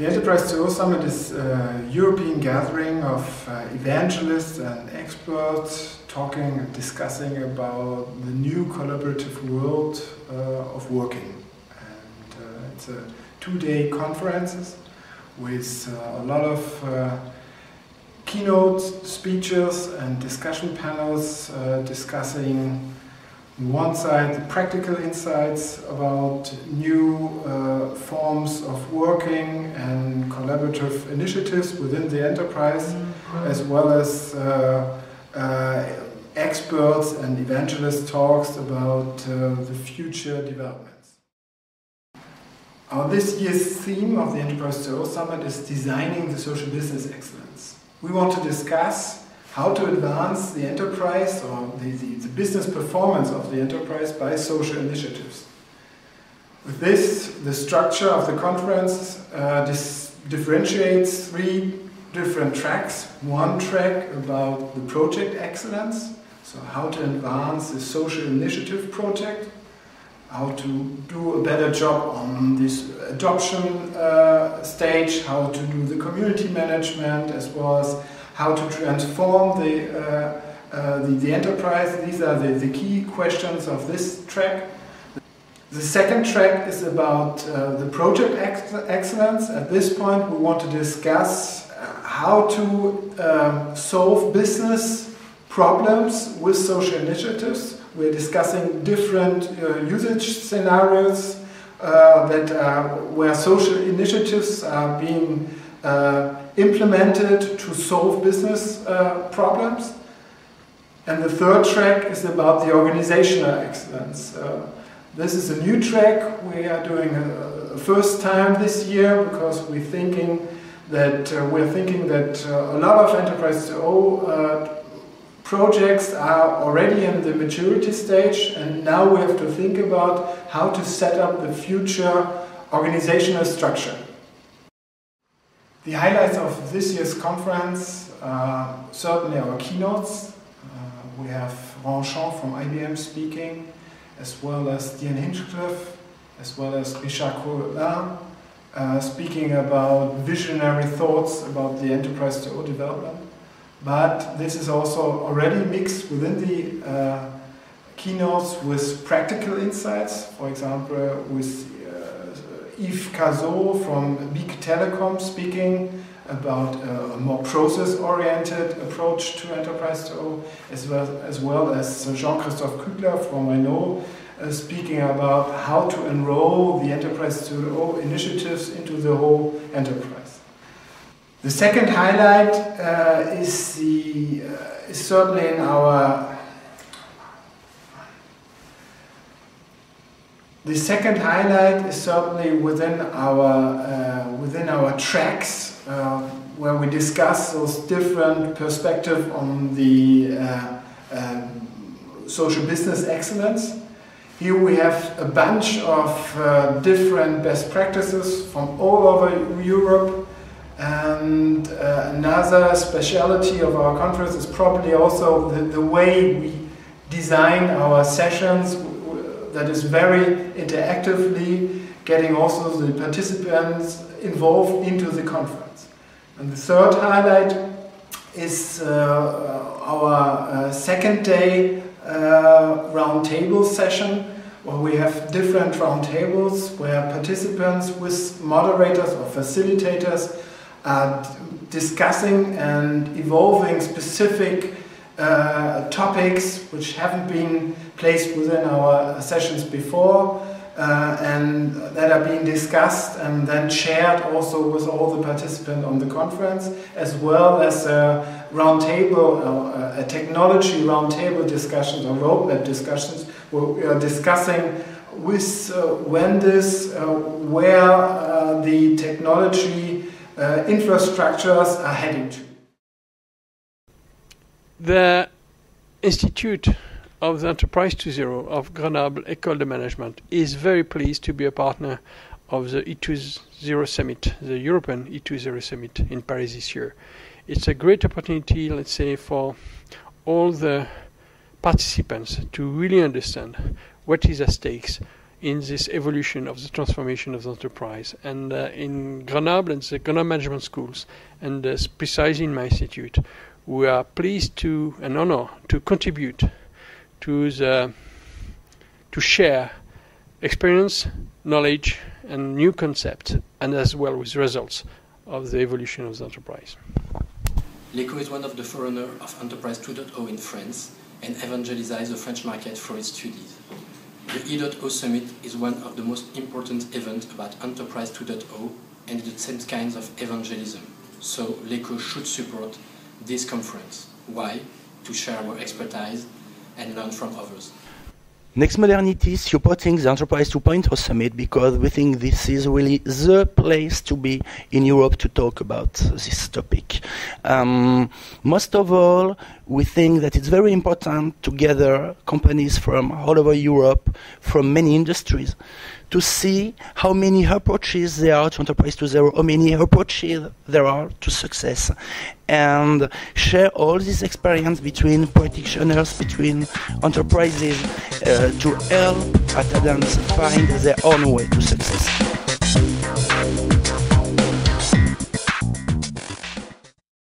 The Enterprise 2.0 Summit is a European gathering of evangelists and experts talking and discussing about the new collaborative world of working. And it's a 2-day conference with a lot of keynote speeches and discussion panels discussing on one side the practical insights about new forms of working and collaborative initiatives within the enterprise, as well as experts and evangelist talks about the future developments. This year's theme of the Enterprise 2.0 Summit is designing the social business excellence. We want to discuss how to advance the enterprise or the business performance of the enterprise by social initiatives. With this, the structure of the conference differentiates 3 different tracks. One track about the project excellence, so how to advance the social initiative project, how to do a better job on this adoption stage, how to do the community management, as well as how to transform the enterprise. These are the key questions of this track. The second track is about the project excellence. At this point we want to discuss how to solve business problems with social initiatives. We're discussing different usage scenarios where social initiatives are being implemented to solve business problems. And the third track is about the organizational excellence. This is a new track we are doing a first time this year, because we're thinking that a lot of Enterprise 2.0 projects are already in the maturity stage, and now we have to think about how to set up the future organizational structure. The highlights of this year's conference are certainly our keynotes. We have Ranchamp from IBM speaking, as well as Diane Hinchcliffe, as well as Richard Collin, speaking about visionary thoughts about the Enterprise 2.0 development. But this is also already mixed within the keynotes with practical insights, for example with Yves Cazot from Big Telecom speaking about a more process-oriented approach to Enterprise 2.0, as well as Jean-Christophe Kügler from Renault speaking about how to enroll the Enterprise 2.0 initiatives into the whole enterprise. The second highlight is certainly in our The second highlight is certainly within our tracks, where we discuss those different perspectives on the social business excellence. Here we have a bunch of different best practices from all over Europe, and another speciality of our conference is probably also the way we design our sessions. That is very interactively getting also the participants involved into the conference. And the third highlight is our second day roundtable session, where we have different roundtables where participants with moderators or facilitators are discussing and evolving specific topics which haven't been placed within our sessions before, and that are being discussed and then shared also with all the participants on the conference, as well as a roundtable, a technology roundtable discussions or roadmap discussions, where we are discussing with vendors where the technology infrastructures are heading to. The Institute of the Enterprise 2.0 of Grenoble École de Management is very pleased to be a partner of the E20 Summit, the European E20 Summit in Paris this year. It's a great opportunity, let's say, for all the participants to really understand what is at stake in this evolution of the transformation of the enterprise. And in Grenoble and the Grenoble Management Schools, and precisely in my institute, we are pleased to and honored to contribute to share experience, knowledge, and new concepts, and as well with results of the evolution of the enterprise. L'ECO is one of the forerunners of Enterprise 2.0 in France and evangelizes the French market for its studies. The E20 Summit is one of the most important events about Enterprise 2.0 and the same kinds of evangelism. So l'ECO should support this conference. Why? To share our expertise and learn from others. Next Modernity is supporting the Enterprise 2.0 Summit because we think this is really the place to be in Europe to talk about this topic. Most of all, we think that it's very important to gather companies from all over Europe, from many industries, to see how many approaches there are to Enterprise 2.0, how many approaches there are to success, and share all this experience between practitioners, between enterprises, to help attendants find their own way to success.